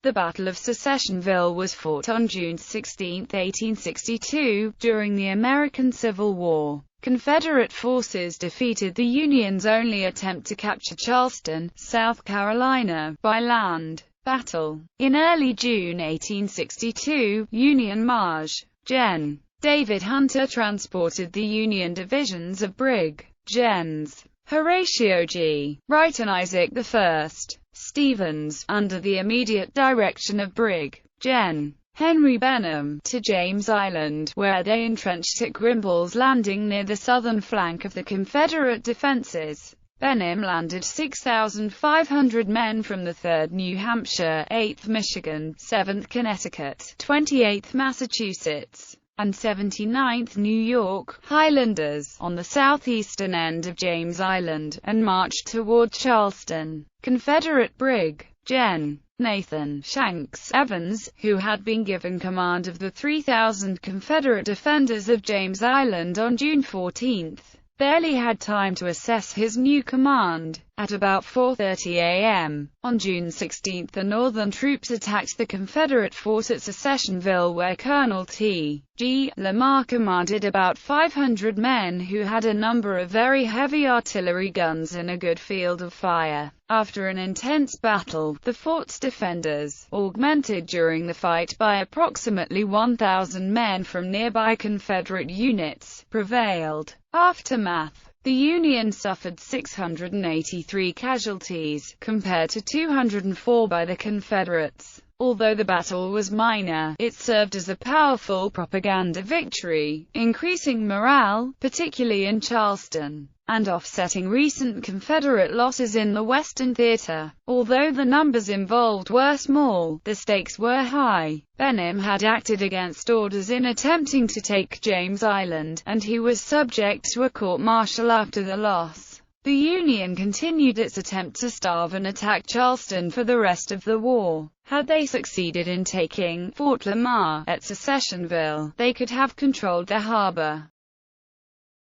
The Battle of Secessionville was fought on June 16, 1862, during the American Civil War. Confederate forces defeated the Union's only attempt to capture Charleston, South Carolina, by land. Battle. In early June 1862, Union Maj. Gen. David Hunter transported the Union divisions of Brig. Gens. Horatio G. Wright and Isaac I. Stevens, under the immediate direction of Brig. Gen. Henry Benham, to James Island, where they entrenched at Grimball's Landing near the southern flank of the Confederate defenses. Benham landed 6,500 men from the 3rd New Hampshire, 8th Michigan, 7th Connecticut, 28th Massachusetts, and 79th New York Highlanders on the southeastern end of James Island, and marched toward Charleston. Confederate Brig. Gen. Nathan Shanks Evans, who had been given command of the 3,000 Confederate defenders of James Island on June 14, barely had time to assess his new command. At about 4:30 a.m. on June 16, the Northern troops attacked the Confederate fort at Secessionville, where Colonel T. G. Lamar commanded about 500 men who had a number of very heavy artillery guns and a good field of fire. After an intense battle, the fort's defenders, augmented during the fight by approximately 1,000 men from nearby Confederate units, prevailed. Aftermath. The Union suffered 683 casualties, compared to 204 by the Confederates. Although the battle was minor, it served as a powerful propaganda victory, increasing morale, particularly in Charleston, and offsetting recent Confederate losses in the Western Theater. Although the numbers involved were small, the stakes were high. Benham had acted against orders in attempting to take James Island, and he was subject to a court-martial after the loss. The Union continued its attempt to starve and attack Charleston for the rest of the war. Had they succeeded in taking Fort Lamar at Secessionville, they could have controlled the harbor.